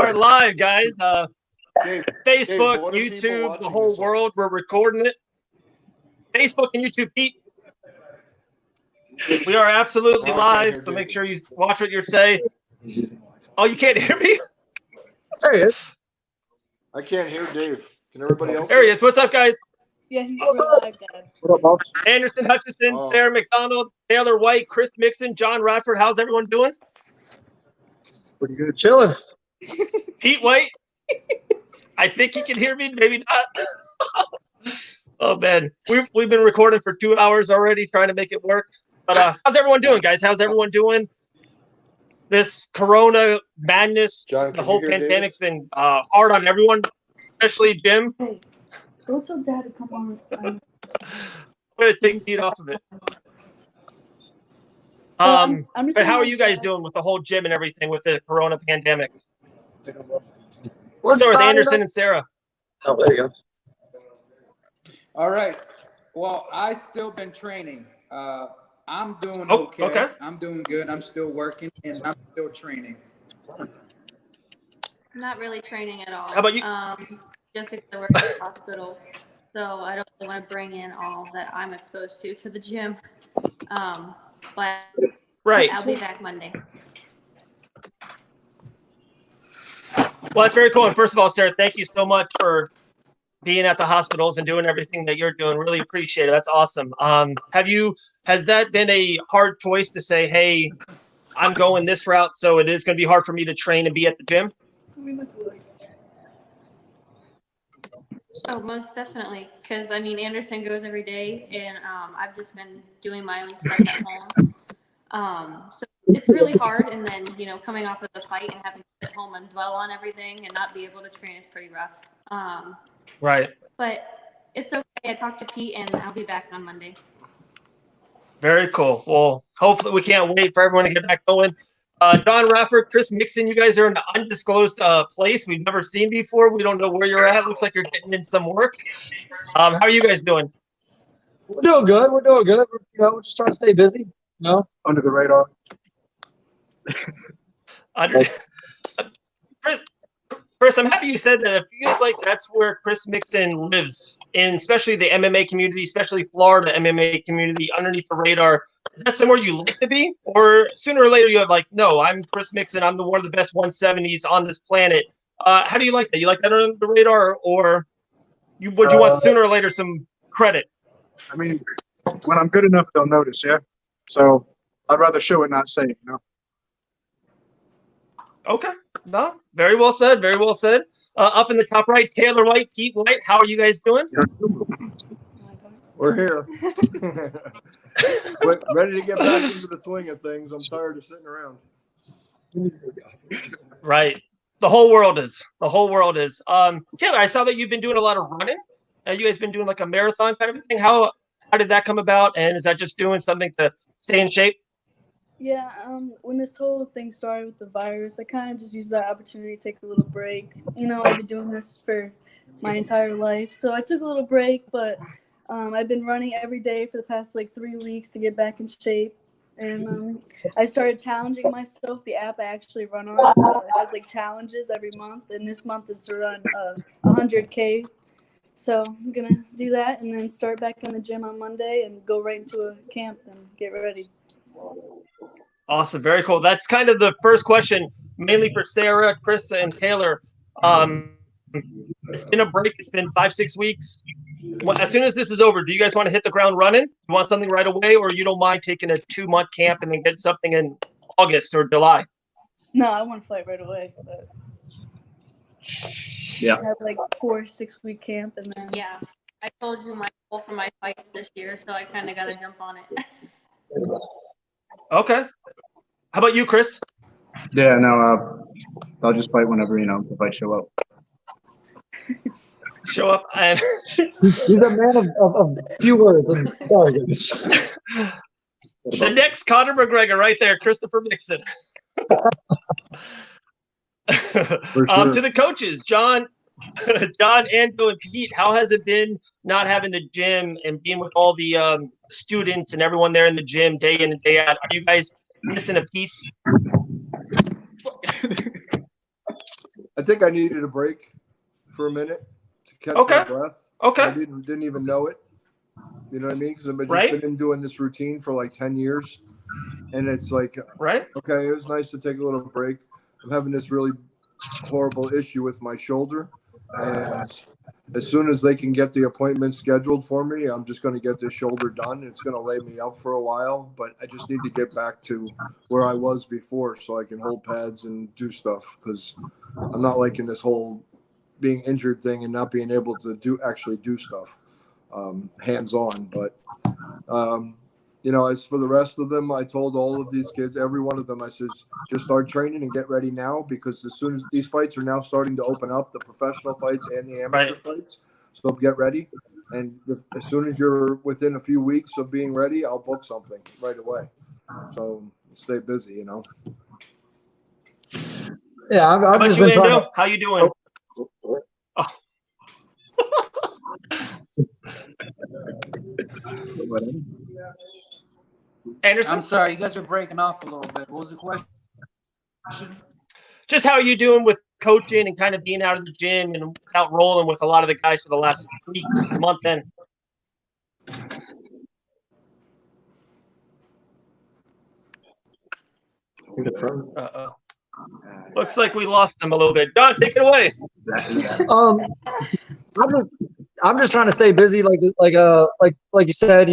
We're live, guys. Dave, Facebook, Dave, YouTube, the whole world. We're recording it. Facebook and YouTube, Pete. We are absolutely live, so make sure you watch what you say. Oh, you can't hear me? There he is. I can't hear Dave. Can everybody else? There he is. What's up, guys? Yeah, he's live, Dad. What up, boss? Anderson Hutchinson, Sara McDonald, Taylor White, Chris Mixan, Jon Radford. How's everyone doing? Pretty good. Chilling. Pete White. I think he can hear me. Maybe not. Oh, man. We've been recording for 2 hours already, trying to make it work. But how's everyone doing, guys? How's everyone doing? This corona madness, John, the whole pandemic's been hard on everyone, especially Jim. Hey, go tell Dad to come on. I'm going to take Pete off of it. I'm just But how are you guys doing with the whole gym and everything with the corona pandemic? We'll start with Anderson and Sara. Oh, there you go. All right. Well, I still been training. I'm doing okay. Okay. I'm doing good. I'm still working and I'm still training. Not really training at all. How about you? Just because I work at the hospital, so I don't really want to bring in all that I'm exposed to the gym. But Right. I'll be back Monday. Well, that's very cool. And first of all, Sara, thank you so much for being at the hospitals and doing everything that you're doing. Really appreciate it. That's awesome. Has that been a hard choice to say, hey, I'm going this route, so it is going to be hard for me to train and be at the gym? Oh, most definitely. Because, I mean, Anderson goes every day, and I've just been doing my own stuff at home. So it's really hard. And then, coming off of the fight and having to sit home and dwell on everything and not be able to train is pretty rough. Right. But it's okay. I talked to Pete, and I'll be back on Monday. Very cool. Well, hopefully we can't wait for everyone to get back going. Jon Radford, Chris Mixan, you guys are in an undisclosed place we've never seen before. We don't know where you're at. Looks like you're getting in some work. How are you guys doing? We're doing good. We're just trying to stay busy. Under the radar. Chris, I'm happy you said that. It feels like that's where Chris Mixan lives, in especially the MMA community, especially Florida MMA community, underneath the radar. Is that somewhere you like to be? Or sooner or later you have no, I'm Chris Mixan. I'm one of the best 170s on this planet. How do you like that? You like that under the radar, or would you want sooner or later some credit? I mean, when I'm good enough, they'll notice, yeah? So I'd rather show it, not say it, Okay. No, very well said. Very well said. Up in the top right, Taylor White, Pete White. How are you guys doing? We're here. Ready to get back into the swing of things. I'm tired of sitting around. Right. The whole world is. Taylor, I saw that you've been doing a lot of running. You guys been doing like a marathon kind of thing. How did that come about? And is that just doing something to stay in shape? Yeah, when this whole thing started with the virus, I kind of just used that opportunity to take a little break. I've been doing this for my entire life, so I took a little break, but I've been running every day for the past 3 weeks to get back in shape. And I started challenging myself. The app I actually run on has challenges every month, and this month is to run 100K. So I'm going to do that and then start back in the gym on Monday and go right into a camp and get ready. Awesome. Very cool. That's kind of the first question, mainly for Sara, Chris, and Taylor. It's been a break. It's been 5-6 weeks. As soon as this is over, do you guys want to hit the ground running? You want something right away, or you don't mind taking a 2-month camp and then get something in August or July? No, I want to fight right away. But Yeah. I have 4-6 week camp and then. Yeah. I told you my goal for my fight this year, so I kind of got to jump on it. Okay. How about you, Chris? Yeah, no, I'll just fight whenever, if I show up. Show up and He's a man of few words. I'm sorry, guys. The next Conor McGregor right there, Christopher Mixan. To the coaches, Jon, Andrew, and Pete, how has it been not having the gym and being with all the students and everyone there in the gym day in and day out? Are you guys missing a piece? I think I needed a break for a minute to catch Okay. my breath. Okay. I didn't even know it. You know what I mean? Because I've just Right. been doing this routine for like 10 years. And it's like, Right. okay, it was nice to take a little break. I'm having this really horrible issue with my shoulder. And as soon as they can get the appointment scheduled for me, I'm just going to get this shoulder done. It's going to lay me up for a while, but I just need to get back to where I was before so I can hold pads and do stuff, because I'm not liking this whole being injured thing and not being able to actually do stuff hands on. But as for the rest of them, I told all of these kids, every one of them, I says, just start training and get ready now, because as soon as these fights are now starting to open up, the professional fights and the amateur fights, so get ready. And as soon as you're within a few weeks of being ready, I'll book something right away. So stay busy, Yeah, I've just been trying. How you doing? Oh. Anderson? I'm sorry, you guys are breaking off a little bit. What was the question? Just how are you doing with coaching and kind of being out of the gym and out rolling with a lot of the guys for the last weeks, month then? Uh-oh. Looks like we lost them a little bit. Don, take it away. I'm just trying to stay busy, like you said.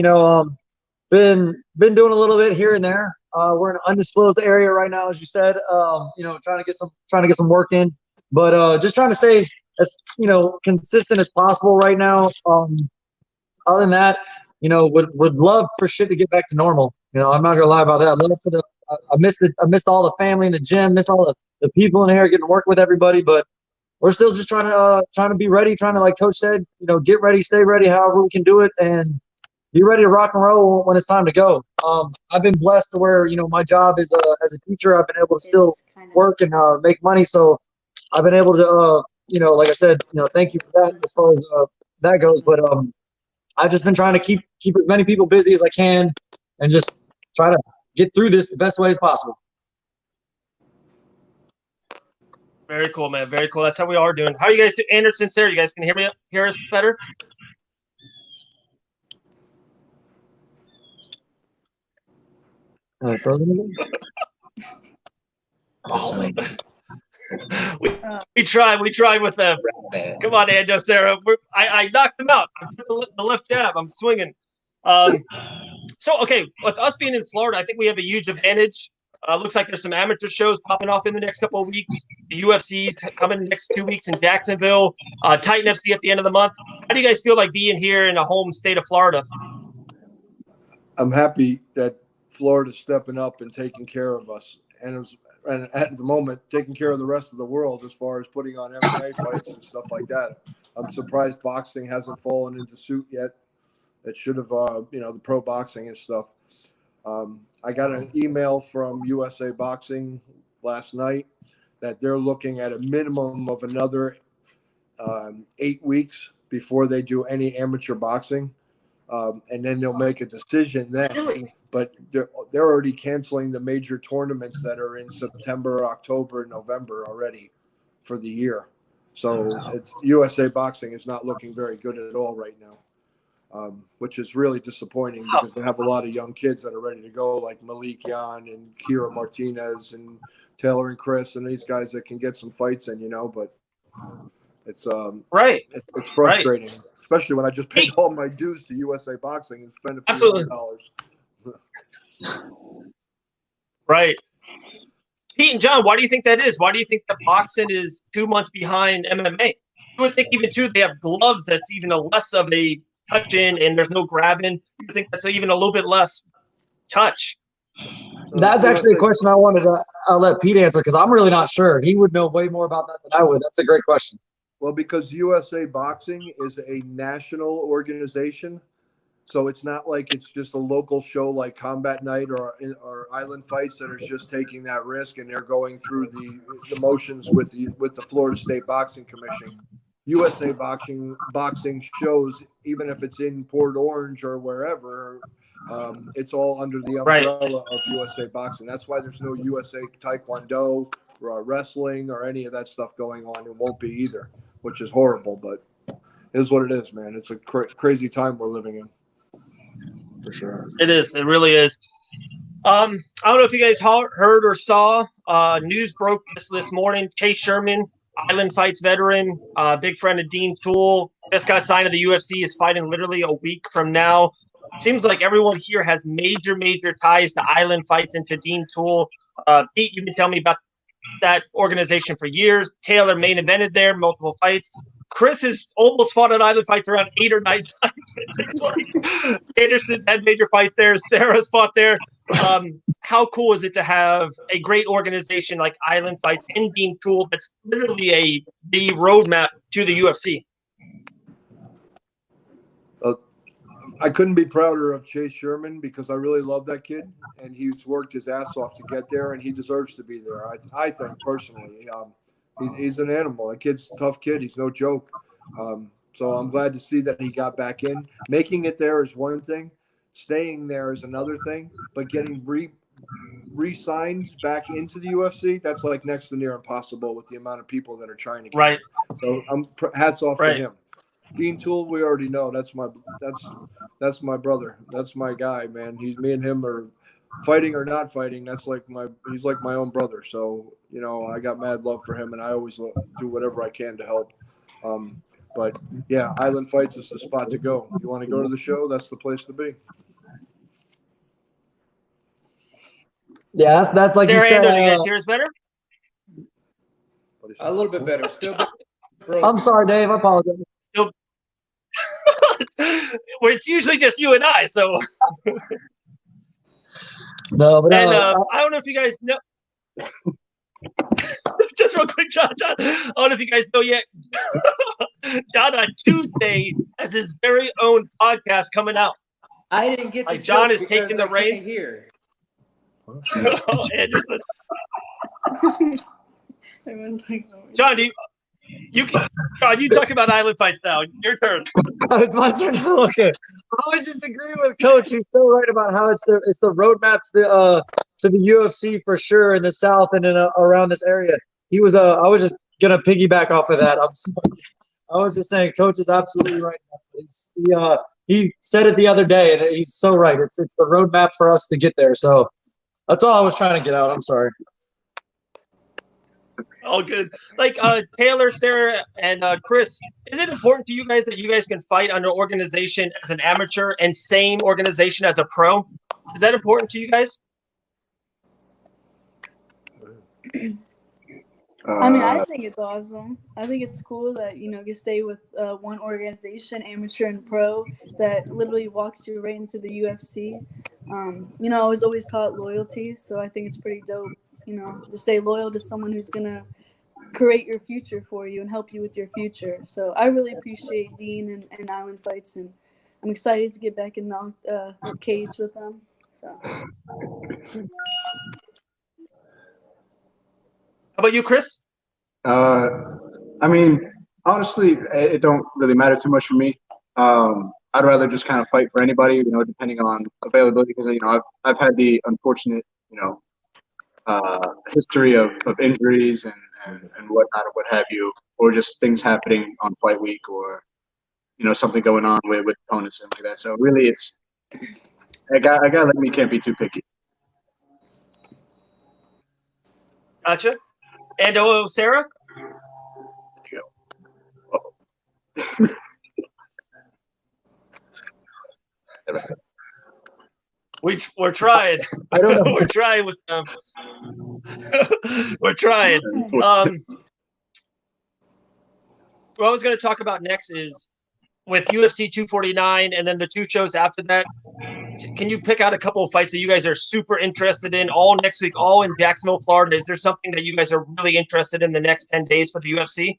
Been doing a little bit here and there. We're in an undisclosed area right now, as you said. Trying to get some work in, but just trying to stay as consistent as possible right now. Other than that, would love for shit to get back to normal. I'm not gonna lie about that. I missed all the family in the gym, miss all the people in here, getting to work with everybody, but we're still just trying to be ready, trying to, like Coach said, get ready, stay ready, however we can do it, and be ready to rock and roll when it's time to go. I've been blessed to where, my job is as a teacher, I've been able to still work and make money. So I've been able to, like I said, thank you for that as far as that goes. But I've just been trying to keep as many people busy as I can and just try to get through this the best way as possible. Very cool, man. Very cool. That's how we are doing. How are you guys doing? Anderson, Sarah, you guys can hear us better? We tried with them. Come on, Ando, Sarah. I knocked him out. I took the left jab. I'm swinging. Okay, with us being in Florida, I think we have a huge advantage. Looks like there's some amateur shows popping off in the next couple of weeks. The UFC's coming in the next 2 weeks in Jacksonville. Titan FC at the end of the month. How do you guys feel like being here in a home state of Florida? I'm happy that Florida's stepping up and taking care of us, and at the moment taking care of the rest of the world as far as putting on MMA fights and stuff like that. I'm surprised boxing hasn't fallen into suit yet. It should have, the pro boxing and stuff. I got an email from USA Boxing last night that they're looking at a minimum of another 8 weeks before they do any amateur boxing. And then they'll make a decision then. Really? But they're already canceling the major tournaments that are in September, October, November already for the year. So USA Boxing is not looking very good at all right now, which is really disappointing because they have a lot of young kids that are ready to go, like Malik Yan and Kira Martinez and Taylor and Chris and these guys that can get some fights in, but it's right. It's frustrating, especially when I just paid all my dues to USA Boxing and spent a few $100. Right. Pete and John, why do you think that is? Why do you think that boxing is 2 months behind MMA? You would think even too they have gloves that's even a less of a touch in and there's no grabbing. You think that's even a little bit less touch. That's actually a question I wanted to let Pete answer because I'm really not sure. He would know way more about that than I would. That's a great question. Well, because USA Boxing is a national organization, so it's not like it's just a local show like Combat Night or Island Fights that are just taking that risk and they're going through the motions with the Florida State Boxing Commission. USA Boxing shows, even if it's in Port Orange or wherever, it's all under the umbrella of USA Boxing. That's why there's no USA Taekwondo wrestling or any of that stuff going on. It won't be either, which is horrible, but it is what it is, man. It's a crazy time we're living in. For sure. It is. It really is. I don't know if you guys heard or saw. News broke this morning. Chase Sherman, Island Fights veteran, big friend of Dean Toole, just got signed to the UFC. Is fighting literally a week from now. Seems like everyone here has major ties to Island Fights and to Dean Toole. Pete, you can tell me about that organization for years. Taylor main evented there, multiple fights. Chris has almost fought at Island Fights around 8 or 9 times. Anderson had major fights there. Sarah's fought there. How cool is it to have a great organization like Island Fights and Dean Toole that's literally the roadmap to the UFC? I couldn't be prouder of Chase Sherman because I really love that kid, and he's worked his ass off to get there, and he deserves to be there. I think personally, he's an animal. That kid's a tough kid. He's no joke. So I'm glad to see that he got back in. Making it there is one thing. Staying there is another thing. But getting re-signed back into the UFC, that's like next to near impossible with the amount of people that are trying to get right. in. So hats off to him. Dean Toole, we already know that's my brother. That's my guy, man. Me and him are fighting or not fighting. He's like my own brother. So, I got mad love for him, and I always do whatever I can to help. But yeah, Island Fights is the spot to go. You want to go to the show? That's the place to be. Yeah, that's like Sarah, you said. do you guys hear us better? A little bit better. Still better. I'm sorry, Dave. I apologize. Still, well, it's usually just you and I. So no, but I don't know if you guys know. Just real quick, John. I don't know if you guys know yet. John on Tuesday has his very own podcast coming out. I didn't get the John joke is taking the reins here. Anderson. Everyone's like, John, John, you talk about Island Fights now. Your turn. It's my turn. Okay. I always just agree with Coach. He's so right about how it's the roadmap to the UFC for sure in the South and in around this area. I was just gonna piggyback off of that. I was just saying, Coach is absolutely right. He said it the other day, and he's so right. It's the roadmap for us to get there. So that's all I was trying to get out. I'm sorry. All good. Like Taylor, Sarah, and Chris, is it important to you guys that you guys can fight under organization as an amateur and same organization as a pro? Is that important to you guys? I mean, I think it's awesome. I think it's cool that, you stay with one organization, amateur and pro, that literally walks you right into the UFC. I was always taught loyalty, so I think it's pretty dope, to stay loyal to someone who's going to create your future for you and help you with your future. So I really appreciate Dean and Island Fights, and I'm excited to get back in the cage with them. So. How about you, Chris? I mean, honestly, it don't really matter too much for me. I'd rather just kind of fight for anybody, depending on availability, because I've had the unfortunate, history of injuries and whatnot, or what have you, or just things happening on fight week, or something going on with opponents and like that. So really, it's a guy like me can't be too picky. Gotcha. And Sarah? There you go. We're trying. I don't know. We're trying with them. We're trying. What I was going to talk about next is with UFC 249 and then the 2 shows after that. Can you pick out a couple of fights that you guys are super interested in all next week, all in Jacksonville, Florida? Is there something that you guys are really interested in the next 10 days for the UFC?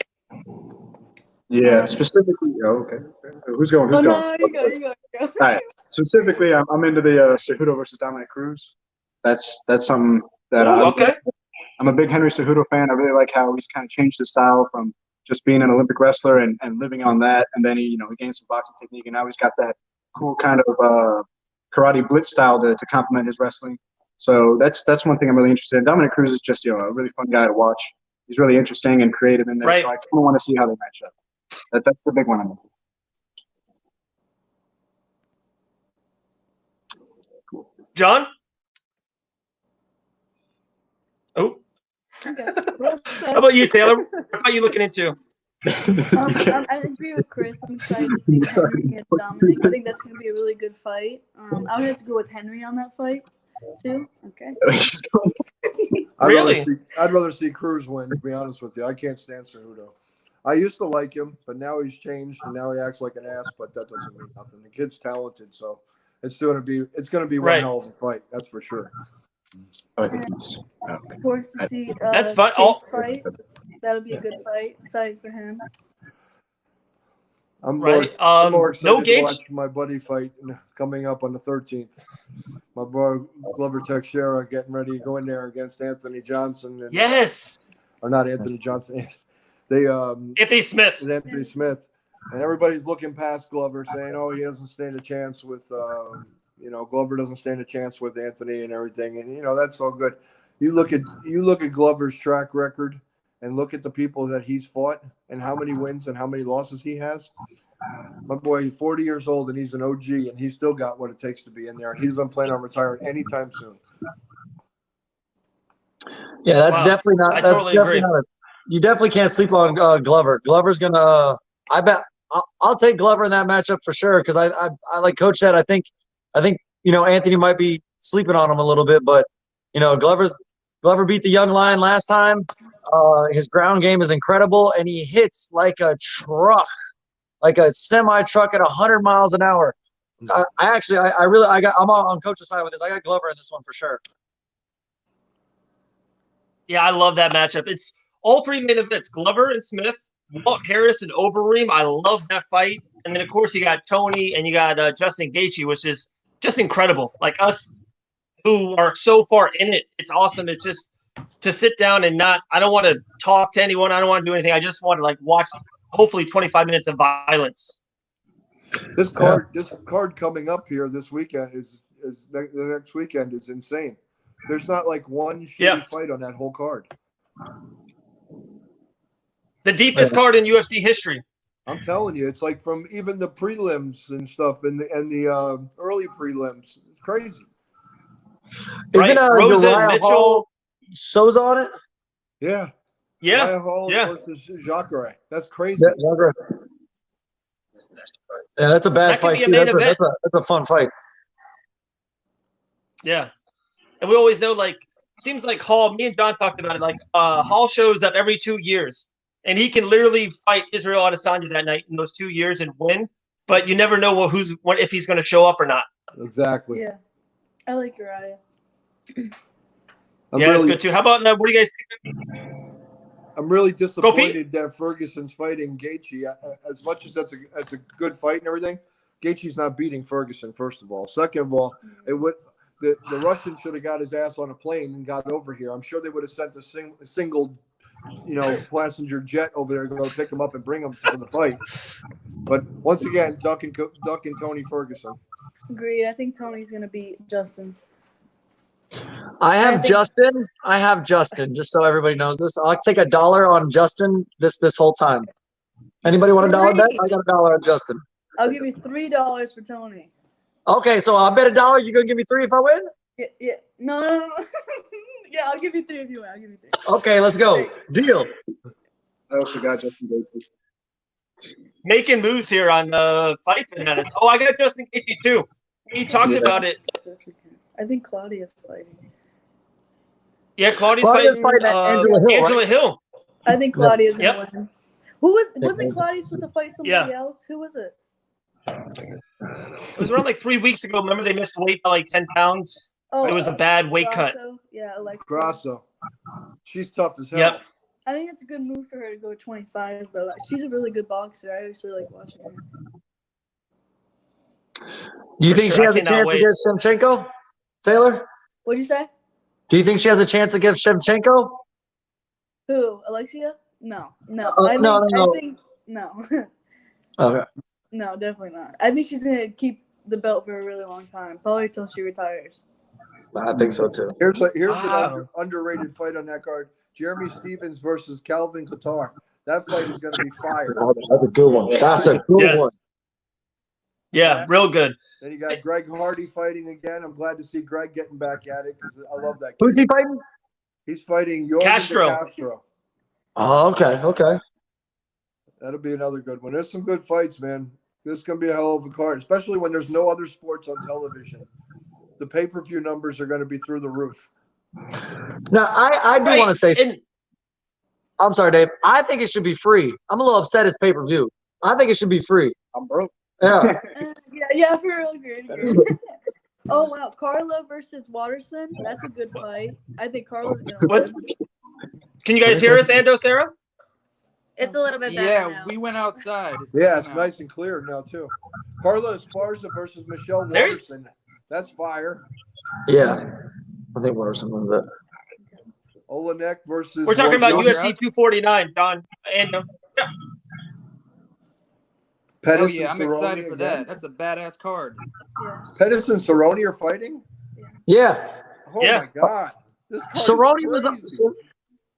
Yeah, specifically. Oh, okay. Who's going? Who's going? No, you go. All right. Specifically, I'm into the Cejudo versus Dominic Cruz. That's something that I'm a big Henry Cejudo fan. I really like how he's kind of changed his style from just being an Olympic wrestler and living on that, and then he gained some boxing technique, and now he's got that cool kind of karate blitz style to complement his wrestling. So that's one thing I'm really interested in. Dominic Cruz is just, a really fun guy to watch. He's really interesting and creative in there. Right. So I kind of want to see how they match up. That's the big one I'm missing. John? Oh. Okay. How about you, Taylor? What are you looking into? I agree with Chris. I'm excited to see Henry and Dominic. I think that's going to be a really good fight. I would have to go with Henry on that fight, too. Okay. Really? I'd rather see Cruz win, to be honest with you. I can't stand Cejudo. I used to like him, but now he's changed and now he acts like an ass, but that doesn't mean nothing. The kid's talented, so it's going to be one hell of a fight, that's for sure. Of course, to see that's fun. Fight. That'll be a good fight. Excited for him. I'm more excited no to watch my buddy fight coming up on the 13th. My boy Glover Teixeira getting ready to go in there against Anthony Johnson. And, yes. Or not Anthony Johnson. Anthony Smith. Anthony Smith. And everybody's looking past Glover saying, oh, he doesn't stand a chance with, Glover doesn't stand a chance with Anthony and everything. And, that's all good. You look at Glover's track record and look at the people that he's fought and how many wins and how many losses he has. My boy, he's 40 years old and he's an OG and he's still got what it takes to be in there. And he doesn't plan on retiring anytime soon. Yeah, that's definitely not. I totally agree. You definitely can't sleep on Glover. Glover's gonna. I bet I'll take Glover in that matchup for sure because I like Coach said. I think Anthony might be sleeping on him a little bit, but Glover beat the young lion last time. His ground game is incredible, and he hits like a truck, like a semi truck at 100 miles an hour. I'm on Coach's side with this. I got Glover in this one for sure. Yeah, I love that matchup. It's all three main events: Glover and Smith, Walt Harris and Overeem. I love that fight. And then of course you got Tony and you got Justin Gaethje, which is just incredible. Like us who are so far in it, it's awesome. It's just to sit down and I don't want to talk to anyone. I don't want to do anything. I just want to watch hopefully 25 minutes of violence. This card coming up here this weekend is the next weekend is insane. There's not one shitty fight on that whole card. The deepest card in UFC history. I'm telling you, it's from even the prelims and stuff and the early prelims. It's crazy. Isn't Rosa Uriah Mitchell Hall Sosa on it? Yeah. Yeah. Uriah Hall versus Jacare. That's crazy. Yeah, that's a bad fight too. That's a fun fight. Yeah. And we always know, seems like Hall, me and John talked about it, Hall shows up every 2 years. And he can literally fight Israel Adesanya that night in those 2 years and win. But you never know if he's going to show up or not. Exactly. Yeah. I like Uriah. That's good too. How about what do you guys think? I'm really disappointed that Ferguson's fighting Gaethje. As much as that's a good fight and everything, Gaethje's not beating Ferguson, first of all. Second of all, the Russian should have got his ass on a plane and got over here. I'm sure they would have sent a single passenger jet over there to go pick him up and bring him to the fight. But once again, ducking Tony Ferguson. Agreed. I think Tony's going to beat Justin. I have Justin, just so everybody knows this. I'll take $1 on Justin this whole time. Anybody want $1 bet? I got $1 on Justin. I'll give you $3 for Tony. Okay, so I'll bet $1. You're going to give me 3 if I win? Yeah. No. Yeah, I'll give you 3 if you win. I'll give you 3. Okay, let's go. Deal. I also got Justin Gaethje. Making moves here on Fight Bananas. Oh, I got Justin Gaethje too. He talked about it. I think Claudia's fighting. Yeah, Claudia's fighting Angela Hill. I think Claudia's going to win. Wasn't Claudia supposed to fight somebody else? Who was it? It was around 3 weeks ago. Remember they missed weight by 10 pounds? Oh, it was a bad weight cut. Yeah, Alexa. Grasso. She's tough as hell. Yep. I think it's a good move for her to go 25, though. She's a really good boxer. I actually like watching her. Do you think she has a chance against Shevchenko, Taylor? What'd you say? Do you think she has a chance against Shevchenko? Who? Alexia? No. No. I think no. Okay. No, definitely not. I think she's going to keep the belt for a really long time, probably until she retires. I think so too. Here's Wow. an underrated fight on that card: Jeremy Stevens versus Calvin Qatar. That fight is going to be fire. That's a good one. That's a good one. Yeah, real good. Then you got Greg Hardy fighting again. I'm glad to see Greg getting back at it because I love that kid. Who's he fighting? He's fighting Jorgen Castro. Oh, okay. That'll be another good one. There's some good fights, man. This is going to be a hell of a card, especially when there's no other sports on television. The pay-per-view numbers are going to be through the roof. Now, I do want to say I'm sorry, Dave. I think it should be free. I'm a little upset it's pay-per-view. I think it should be free. I'm broke. Yeah. Yeah, for real. Good. Oh, wow. Carla versus Watterson. That's a good fight. I think Carla's going to win. Can you guys hear us, Ando, Sarah? It's a little bit better Yeah, now. we went outside. It's nice and clear now, too. Carla Esparza versus Michelle Watterson. That's fire. Yeah. I think Watterson wins that. Olenek versus. We're talking about UFC 249, Don. Ando. Yeah. Pettis I'm and Cerrone excited for again. that. That's a badass card. Yeah. Pettis and Cerrone are fighting? Yeah. Oh, Yeah. my God. This card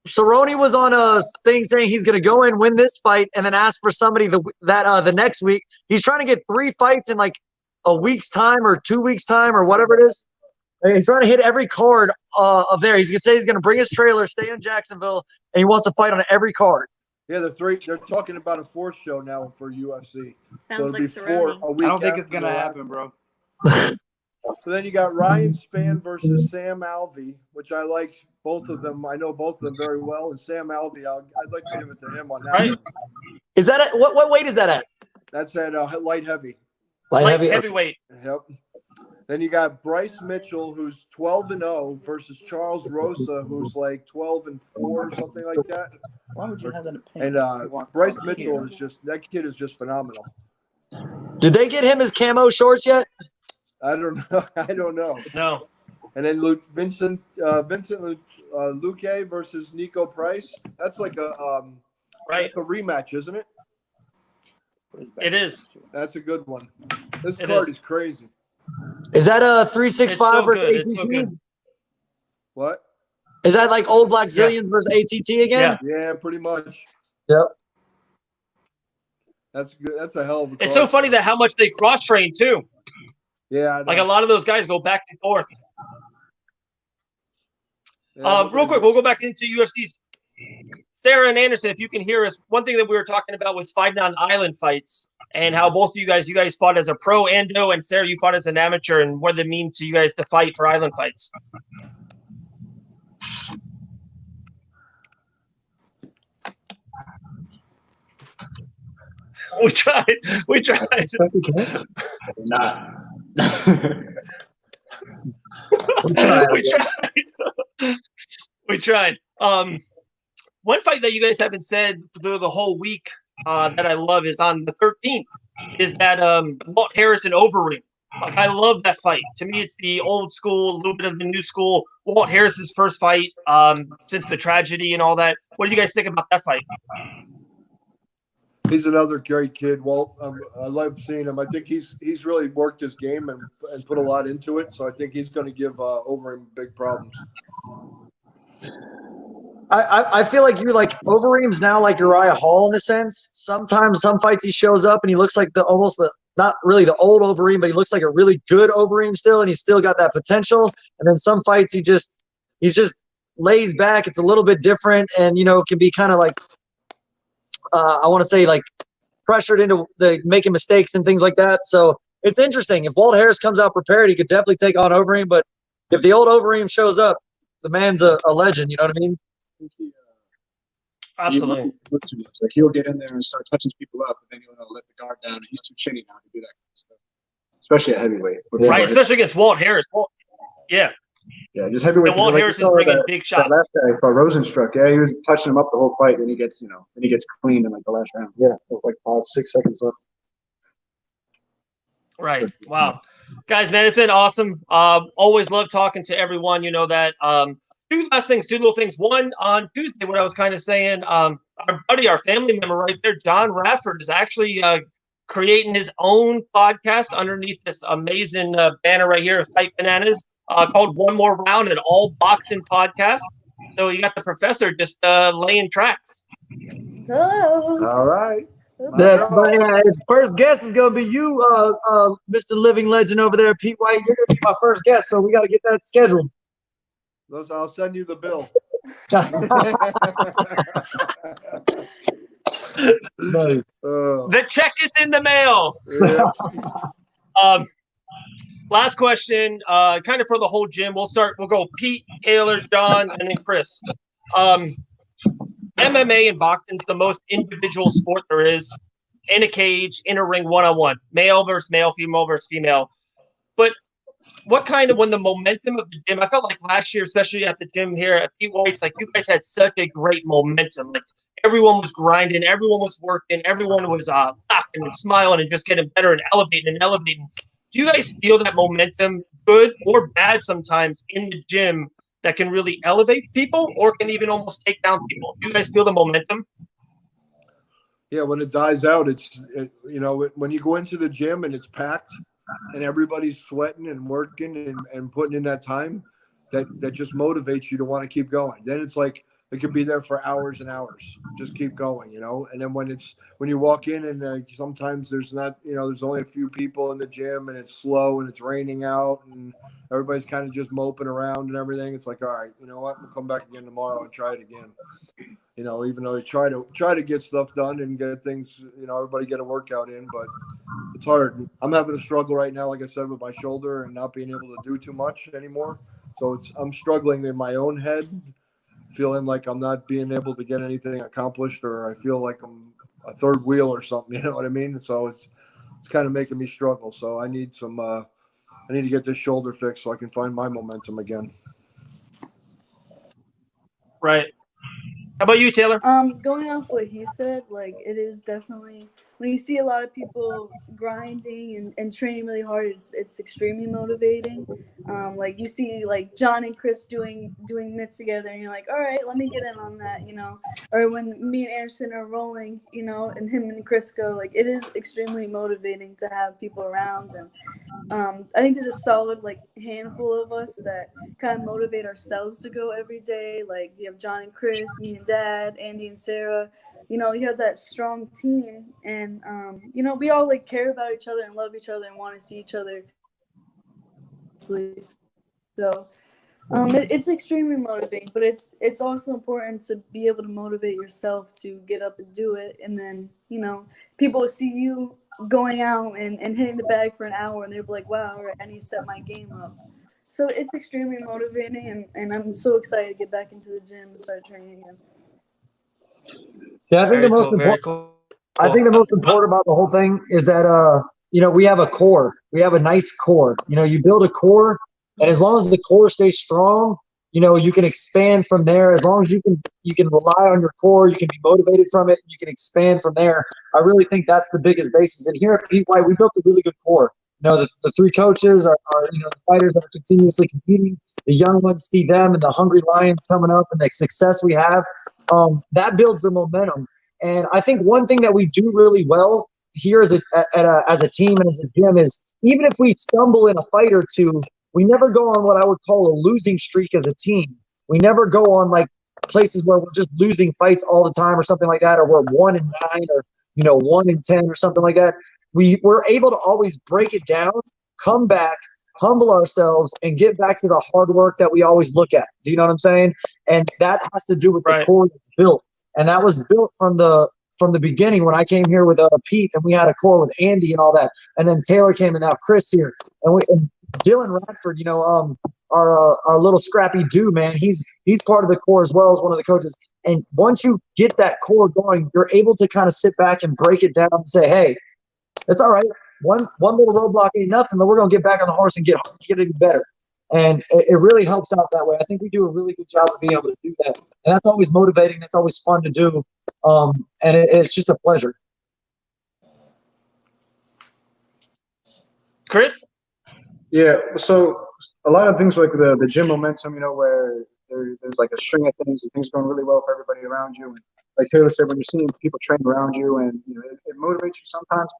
Cerrone was on a thing saying he's going to go in, win this fight, and then ask for somebody the next week. He's trying to get 3 fights in like a week's time or 2 weeks' time or whatever it is. And he's trying to hit every card of there. He's going to say he's going to bring his trailer, stay in Jacksonville, and he wants to fight on every card. Yeah, they're talking about a 4th show now for UFC. So it'll Sounds like be 4 a week. I don't think it's after gonna the last happen, bro. So then you got Ryan Spann versus Sam Alvey, which I like both of them. I know both of them very well. And Sam Alvey, I'd like to give it to him on that. Right. One. Is that at, what weight is that at? That's at light heavy. Light heavyweight. Yep. Then you got Bryce Mitchell, who's 12-0, versus Charles Rosa, who's like 12-4 or something like that. Why would you have that opinion? And Bryce Mitchell that kid is just phenomenal. Did they get him his camo shorts yet? I don't know. No. And then Vincent Luque versus Nico Price. That's like that's a rematch, isn't it? It is. That's a good one. This card is crazy. Is that a 365 versus ATT? It's so good. What? Is that like old Black Zillions versus ATT again? Yeah, pretty much. Yep. That's good. That's a hell of a card. It's so funny that how much they cross train too. Yeah. Like a lot of those guys go back and forth. Yeah, Real quick, we'll go back into UFC's. Sarah and Anderson, if you can hear us, one thing that we were talking about was fighting on island fights and how both of you guys fought as a pro, Ando, and Sarah, you fought as an amateur, and what it means to you guys to fight for island fights. We tried. Not. We tried. One fight that you guys haven't said through the whole week that I love is on the 13th. Is that Walt Harrison Overeem? Like, I love that fight. To me, it's the old school, a little bit of the new school. Walt Harrison's first fight since the tragedy and all that. What do you guys think about that fight? He's another great kid, Walt. I love seeing him. I think he's really worked his game and put a lot into it. So I think he's going to give Overeem big problems. I feel like you're like Overeem's now like Uriah Hall in a sense. Sometimes some fights he shows up and he looks like not really the old Overeem, but he looks like a really good Overeem still, and he's still got that potential. And then some fights he just lays back. It's a little bit different, and can be kind of like I want to say like pressured into making mistakes and things like that. So it's interesting. If Walt Harris comes out prepared, he could definitely take on Overeem. But if the old Overeem shows up, the man's a legend. You know what I mean? Absolutely. Like he'll get in there and start touching people up, and then he'll let the guard down. And he's too chinny now to do that kind of stuff, especially at heavyweight. Right, especially against Walt Harris. Yeah, just heavyweight. And Walt Harris is bringing big shots. That last guy, Rosenstruck, he was touching him up the whole fight, and he gets cleaned in like the last round. Yeah, with like 5-6 seconds left. Right. Wow. Guys, man, it's been awesome. Always love talking to everyone. You know that. Two little things. One, on Tuesday, what I was kind of saying, our family member right there, Jon Radford, is actually creating his own podcast underneath this amazing banner right here of Fight Bananas. called One More Round, an all boxing podcast. So you got the professor just laying tracks. All right. First guest is gonna be you, Mr. Living Legend over there, Pete White. You're gonna be my first guest, so we got to get that scheduled. I'll send you the bill. Nice. The check is in the mail. Yeah. Last question, kind of for the whole gym. We'll go Pete, Taylor, John, and then Chris. MMA and boxing is the most individual sport there is. In a cage, in a ring, one-on-one. Male versus male, female versus female. But what kind of, when the momentum of the gym, I felt like last year, especially at the gym here at Pete White's, like you guys had such a great momentum. Like everyone was grinding, everyone was working, everyone was laughing and smiling and just getting better and elevating. Do you guys feel that momentum, good or bad sometimes, in the gym that can really elevate people or can even almost take down people? Do you guys feel the momentum? Yeah, when it dies out, when you go into the gym and it's packed and everybody's sweating and working and putting in that time, that just motivates you to want to keep going. Then it's like it could be there for hours and hours. Just keep going, And then when you walk in and sometimes there's not, there's only a few people in the gym and it's slow and it's raining out and everybody's kind of just moping around and everything. It's like, all right, you know what? We'll come back again tomorrow and try it again. Even though you try to get stuff done and get things, everybody get a workout in, but it's hard. I'm having a struggle right now, like I said, with my shoulder and not being able to do too much anymore. So I'm struggling in my own head, feeling like I'm not being able to get anything accomplished, or I feel like I'm a third wheel or something. You know what I mean? So it's kind of making me struggle. So I need to get this shoulder fixed so I can find my momentum again. Right. How about you, Taylor? Going off what he said, like it is definitely, when you see a lot of people grinding and training really hard, it's extremely motivating. Like you see like John and Chris doing mitts together and you're like, all right, let me get in on that, or when me and Anderson are rolling, and him and Chris go, like it is extremely motivating to have people around. And I think there's a solid like handful of us that kind of motivate ourselves to go every day. Like you have John and Chris, me and Dad, Andy and Sarah. You have that strong team, and we all like care about each other and love each other and want to see each other. So it's extremely motivating, but it's also important to be able to motivate yourself to get up and do it, and then people will see you going out and hitting the bag for an hour and they're like, wow, all right, I need to set my game up. So it's extremely motivating, and I'm so excited to get back into the gym and start training again. Yeah, I think the most important about the whole thing is that we have a core. We have a nice core. You build a core, and as long as the core stays strong, you can expand from there. As long as you can rely on your core, you can be motivated from it, you can expand from there. I really think that's the biggest basis. And here at Pete White, we built a really good core. The three coaches are the fighters that are continuously competing. The young ones see them and the hungry lions coming up and the success we have. That builds the momentum. And I think one thing that we do really well here as a team and as a gym is, even if we stumble in a fight or two, we never go on what I would call a losing streak as a team. We never go on like places where we're just losing fights all the time or something like that, or we're 1-9 or 1-10 or something like that. We're able to always break it down, come back, humble ourselves, and get back to the hard work that we always look at. Do you know what I'm saying? And that has to do with the core that's built. And that was built from the beginning when I came here with Pete, and we had a core with Andy and all that. And then Taylor came, and now Chris here. And Dylan Radford, our little scrappy dude, man, he's part of the core as well as one of the coaches. And once you get that core going, you're able to kind of sit back and break it down and say, hey, it's all right. One little roadblock ain't nothing, but we're going to get back on the horse and get even better. And it really helps out that way. I think we do a really good job of being able to do that. And that's always motivating. That's always fun to do. And it's just a pleasure. Chris? Yeah, so a lot of things like the gym momentum, where there's like a string of things and things going really well for everybody around you. And like Taylor said, when you're seeing people train around you, and it motivates you sometimes.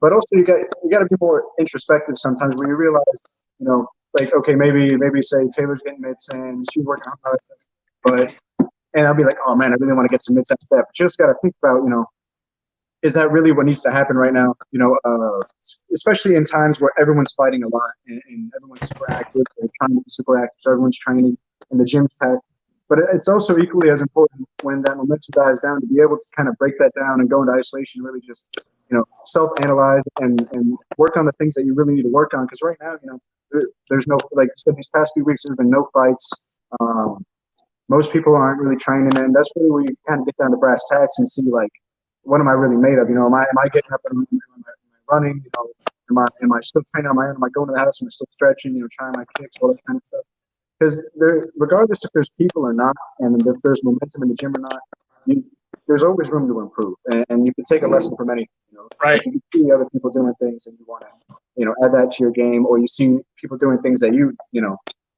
But also you got to be more introspective sometimes, where you realize, like, okay, maybe say Taylor's getting mitts and she's working hard, and I'll be like, oh man, I really want to get some mitts at that. But you just got to think about, is that really what needs to happen right now? Especially in times where everyone's fighting a lot and everyone's super active, they're trying to be super active, so everyone's training and the gym's packed. But it's also equally as important when that momentum dies down to be able to kind of break that down and go into isolation, really just, self-analyze and work on the things that you really need to work on. Because right now, there's no, like you said, these past few weeks, there's been no fights. Most people aren't really training, and that's really where you kind of get down to brass tacks and see, like, what am I really made of? Am I getting up and am I running? Am I still training on my own? Am I going to the house? Am I still stretching? Trying my kicks, all that kind of stuff. Because regardless if there's people or not, and if there's momentum in the gym or not, there's always room to improve, and you can take a lesson from anything. Right. You see other people doing things, and you want to, add that to your game, or you see people doing things that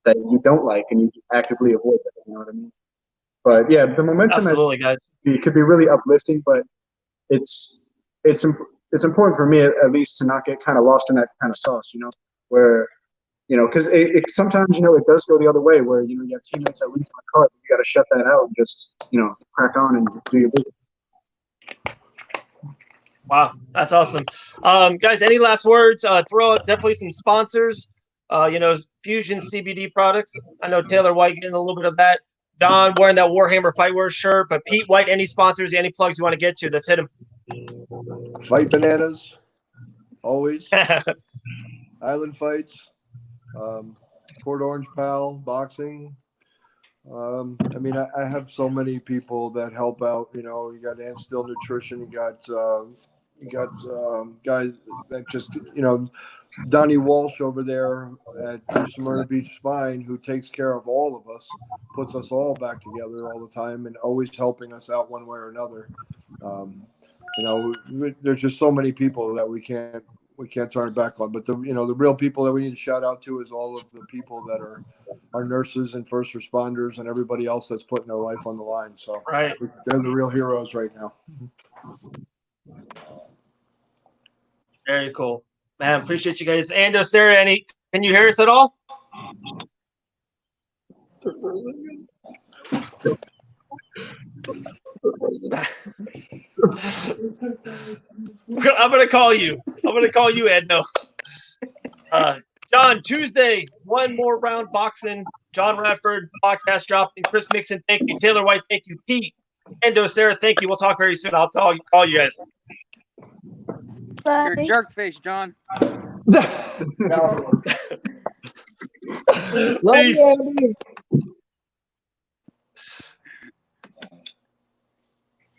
that you don't like, and you actively avoid that. You know what I mean? But yeah, the momentum guys. It could be really uplifting, but it's important for me at least to not get kind of lost in that kind of sauce, where. Because it sometimes, it does go the other way where, you have teammates that lose on the card. You got to shut that out and just, crack on and do your business. Wow, that's awesome. Guys, any last words? Throw out definitely some sponsors, Fusion CBD products. I know Taylor White getting a little bit of that. Don wearing that Warhammer Fightwear shirt. But Pete White, any sponsors, any plugs you want to get to? Let's hit him. Fight Bananas, always. Island Fights. Port Orange Pal Boxing. I have so many people that help out. You got Ann Still Nutrition. You got guys that just Donnie Walsh over there at Smyrna Beach Spine, who takes care of all of us, puts us all back together all the time, and always helping us out one way or another. There's just so many people that we can't turn back on. But the real people that we need to shout out to is all of the people that are our nurses and first responders and everybody else that's putting their life on the line. So right. They're the real heroes right now. Very cool, man. Appreciate you guys. Ando, Sarah, can you hear us at all? I'm gonna call you, Ando. John, Tuesday, one more round boxing. Jon Radford podcast dropping. Chris Mixan, thank you. Taylor White, thank you. Pete, Ando, Sarah, thank you. We'll talk very soon. I'll call you guys. Bye. You're a jerk face, John. Love Peace. you, Andy.